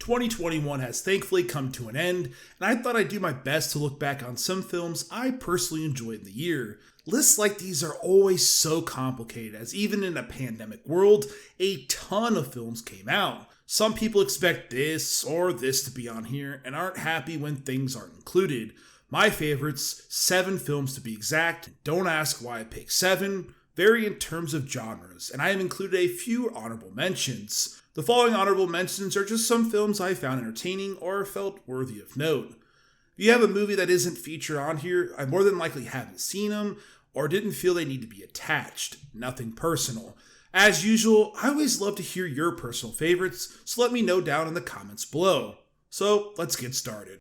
2021 has thankfully come to an end, and I thought I'd do my best to look back on some films I personally enjoyed in the year. Lists like these are always so complicated, as even in a pandemic world, a ton of films came out. Some people expect this or this to be on here and aren't happy when things aren't included. My favorites, 7 films to be exact. Don't ask why I picked 7, vary in terms of genres, and I have included a few honorable mentions. The following honorable mentions are just some films I found entertaining or felt worthy of note. If you have a movie that isn't featured on here, I more than likely haven't seen them or didn't feel they need to be attached. Nothing personal. As usual, I always love to hear your personal favorites, so let me know down in the comments below. So let's get started.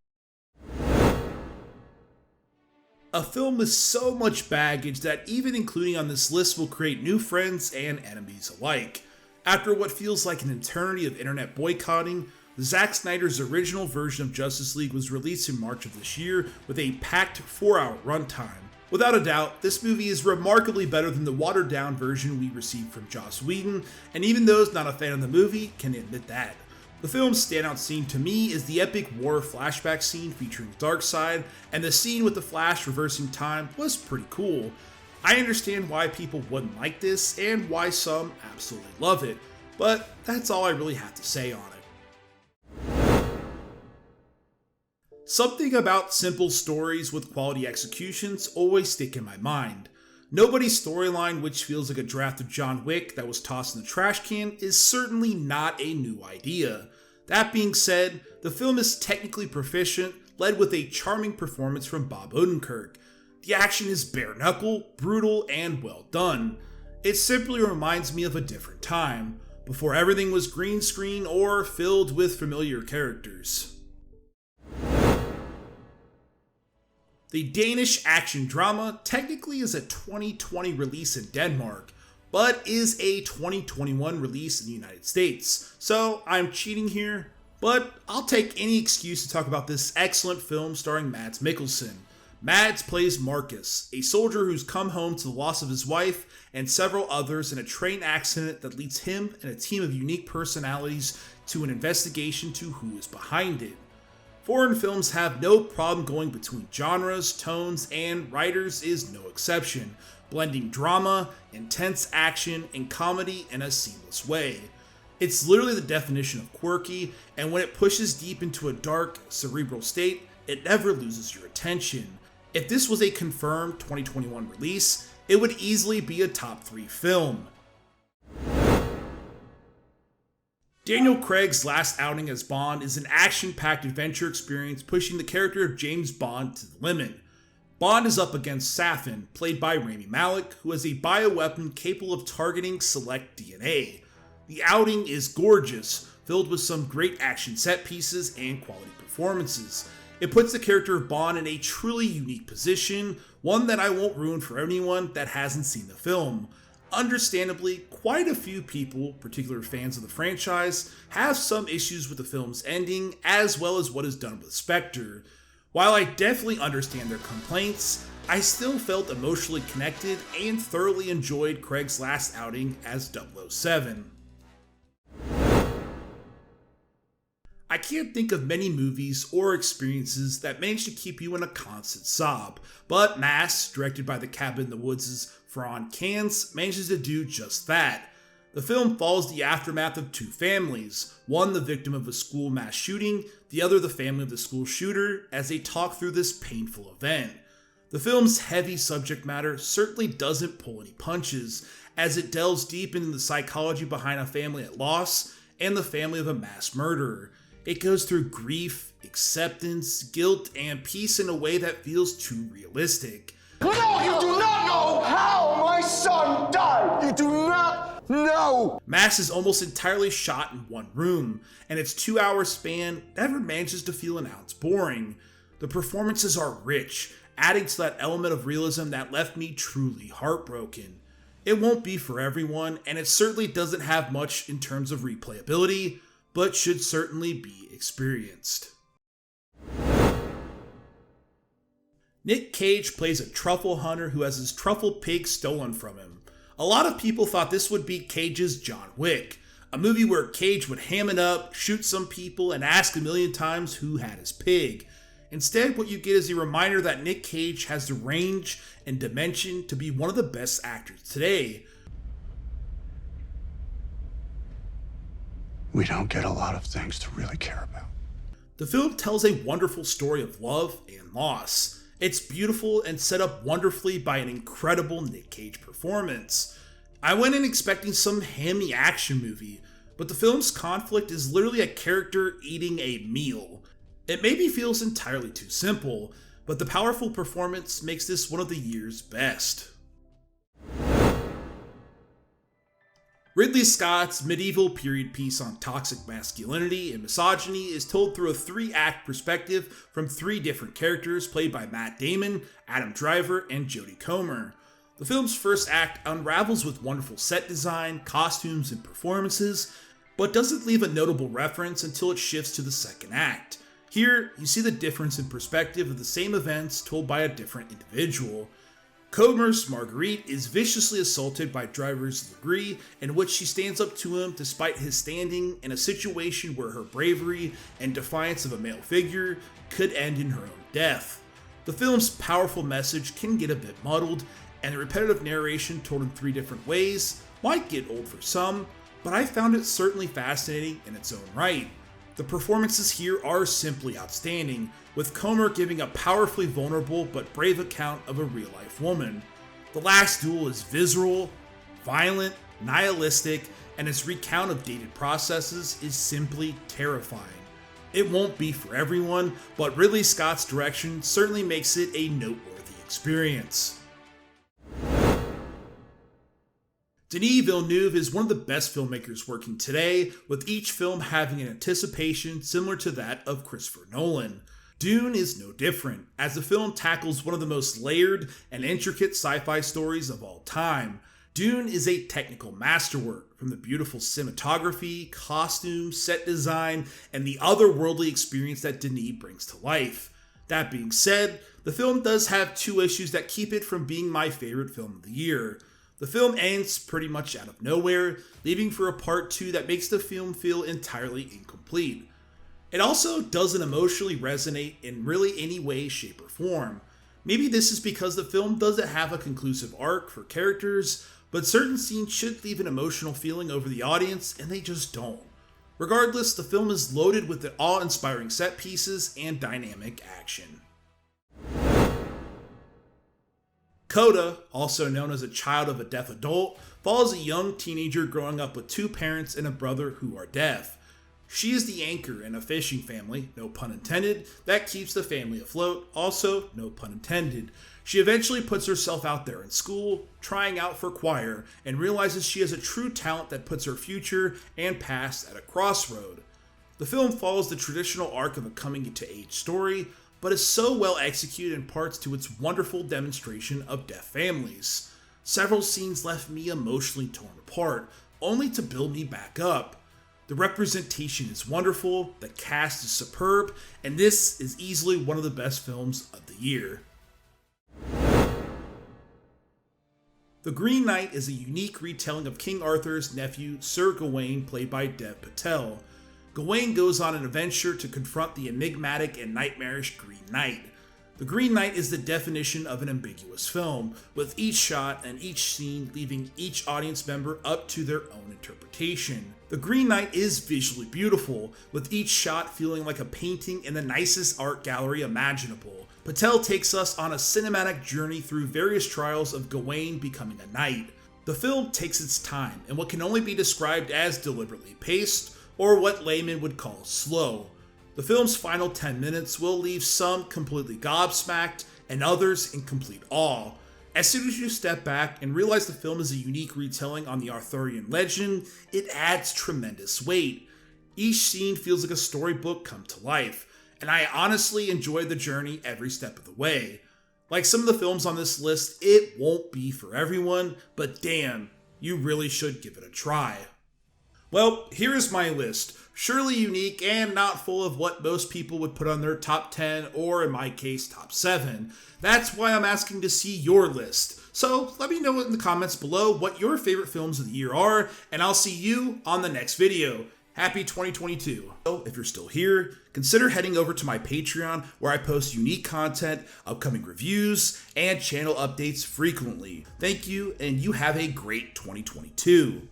A film with so much baggage that even including on this list will create new friends and enemies alike. After what feels like an eternity of internet boycotting, Zack Snyder's original version of Justice League was released in March of this year with a packed 4-hour runtime. Without a doubt, this movie is remarkably better than the watered-down version we received from Joss Whedon, and even those not a fan of the movie can admit that. The film's standout scene to me is the epic war flashback scene featuring Darkseid, and the scene with the Flash reversing time was pretty cool. I understand why people wouldn't like this, and why some absolutely love it, but that's all I really have to say on it. Something about simple stories with quality executions always stick in my mind. Nobody's storyline, which feels like a draft of John Wick that was tossed in the trash can, is certainly not a new idea. That being said, the film is technically proficient, led with a charming performance from Bob Odenkirk. The action is bare-knuckle, brutal, and well done. It simply reminds me of a different time, before everything was green screen or filled with familiar characters. The Danish action drama technically is a 2020 release in Denmark, but is a 2021 release in the United States. So I'm cheating here, but I'll take any excuse to talk about this excellent film starring Mads Mikkelsen. Mads plays Marcus, a soldier who's come home to the loss of his wife and several others in a train accident that leads him and a team of unique personalities to an investigation to who is behind it. Foreign films have no problem going between genres, tones, and writers is no exception, blending drama, intense action, and comedy in a seamless way. It's literally the definition of quirky, and when it pushes deep into a dark, cerebral state, it never loses your attention. If this was a confirmed 2021 release, it would easily be a top 3 film. Daniel Craig's last outing as Bond is an action-packed adventure experience pushing the character of James Bond to the limit. Bond is up against Safin, played by Rami Malek, who has a bioweapon capable of targeting select DNA. The outing is gorgeous, filled with some great action set pieces and quality performances. It puts the character of Bond in a truly unique position, one that I won't ruin for anyone that hasn't seen the film. Understandably, quite a few people, particularly fans of the franchise, have some issues with the film's ending, as well as what is done with Spectre. While I definitely understand their complaints, I still felt emotionally connected and thoroughly enjoyed Craig's last outing as 007. I can't think of many movies or experiences that manage to keep you in a constant sob, but Mass, directed by the Cabin in the Woods' Ferran Cans, manages to do just that. The film follows the aftermath of 2 families, one the victim of a school mass shooting, the other the family of the school shooter, as they talk through this painful event. The film's heavy subject matter certainly doesn't pull any punches, as it delves deep into the psychology behind a family at loss and the family of a mass murderer. It goes through grief, acceptance, guilt, and peace in a way that feels too realistic. No, you do not know how my son died! You do not know! Mass is almost entirely shot in one room, and its 2-hour span never manages to feel an ounce boring. The performances are rich, adding to that element of realism that left me truly heartbroken. It won't be for everyone, and it certainly doesn't have much in terms of replayability, but should certainly be experienced. Nick Cage plays a truffle hunter who has his truffle pig stolen from him. A lot of people thought this would be Cage's John Wick, A movie where Cage would ham it up, shoot some people, and ask a million times who had his pig. Instead, what you get is a reminder that Nick Cage has the range and dimension to be one of the best actors today. We don't get a lot of things to really care about. The film tells a wonderful story of love and loss. It's beautiful and set up wonderfully by an incredible Nick Cage performance. I went in expecting some hammy action movie, but the film's conflict is literally a character eating a meal. It maybe feels entirely too simple, but the powerful performance makes this one of the year's best. Ridley Scott's medieval period piece on toxic masculinity and misogyny is told through a 3-act perspective from 3 different characters played by Matt Damon, Adam Driver, and Jodie Comer. The film's first act unravels with wonderful set design, costumes, and performances, but doesn't leave a notable reference until it shifts to the second act. Here, you see the difference in perspective of the same events told by a different individual. Comer's Marguerite is viciously assaulted by Driver's Legree, in which she stands up to him despite his standing in a situation where her bravery and defiance of a male figure could end in her own death. The film's powerful message can get a bit muddled, and the repetitive narration told in 3 different ways might get old for some, but I found it certainly fascinating in its own right. The performances here are simply outstanding, with Comer giving a powerfully vulnerable but brave account of a real-life woman. The Last Duel is visceral, violent, nihilistic, and its recount of dated processes is simply terrifying. It won't be for everyone, but Ridley Scott's direction certainly makes it a noteworthy experience. Denis Villeneuve is one of the best filmmakers working today, with each film having an anticipation similar to that of Christopher Nolan. Dune is no different, as the film tackles one of the most layered and intricate sci-fi stories of all time. Dune is a technical masterwork, from the beautiful cinematography, costumes, set design, and the otherworldly experience that Denis brings to life. That being said, the film does have 2 issues that keep it from being my favorite film of the year. The film ends pretty much out of nowhere, leaving for a part 2 that makes the film feel entirely incomplete. It also doesn't emotionally resonate in really any way, shape, or form. Maybe this is because the film doesn't have a conclusive arc for characters, but certain scenes should leave an emotional feeling over the audience, and they just don't. Regardless, the film is loaded with the awe-inspiring set pieces and dynamic action. CODA, also known as a child of a deaf adult, follows a young teenager growing up with 2 parents and a brother who are deaf. She is the anchor in a fishing family, no pun intended, that keeps the family afloat, also no pun intended. She eventually puts herself out there in school, trying out for choir, and realizes she has a true talent that puts her future and past at a crossroad. The film follows the traditional arc of a coming-to-age story, but is so well executed in parts to its wonderful demonstration of deaf families. Several scenes left me emotionally torn apart, only to build me back up. The representation is wonderful, the cast is superb, and this is easily one of the best films of the year. The Green Knight is a unique retelling of King Arthur's nephew, Sir Gawain, played by Dev Patel. Gawain goes on an adventure to confront the enigmatic and nightmarish Green Knight. The Green Knight is the definition of an ambiguous film, with each shot and each scene leaving each audience member up to their own interpretation. The Green Knight is visually beautiful, with each shot feeling like a painting in the nicest art gallery imaginable. Patel takes us on a cinematic journey through various trials of Gawain becoming a knight. The film takes its time in what can only be described as deliberately paced, or what laymen would call slow. The film's final 10 minutes will leave some completely gobsmacked and others in complete awe. As soon as you step back and realize the film is a unique retelling on the Arthurian legend, it adds tremendous weight. Each scene feels like a storybook come to life, and I honestly enjoyed the journey every step of the way. Like some of the films on this list, it won't be for everyone, but damn, you really should give it a try. Well, here is my list, surely unique and not full of what most people would put on their top 10 or in my case top 7. That's why I'm asking to see your list. So let me know in the comments below what your favorite films of the year are, and I'll see you on the next video. Happy 2022. So if you're still here, consider heading over to my Patreon where I post unique content, upcoming reviews, and channel updates frequently. Thank you, and you have a great 2022.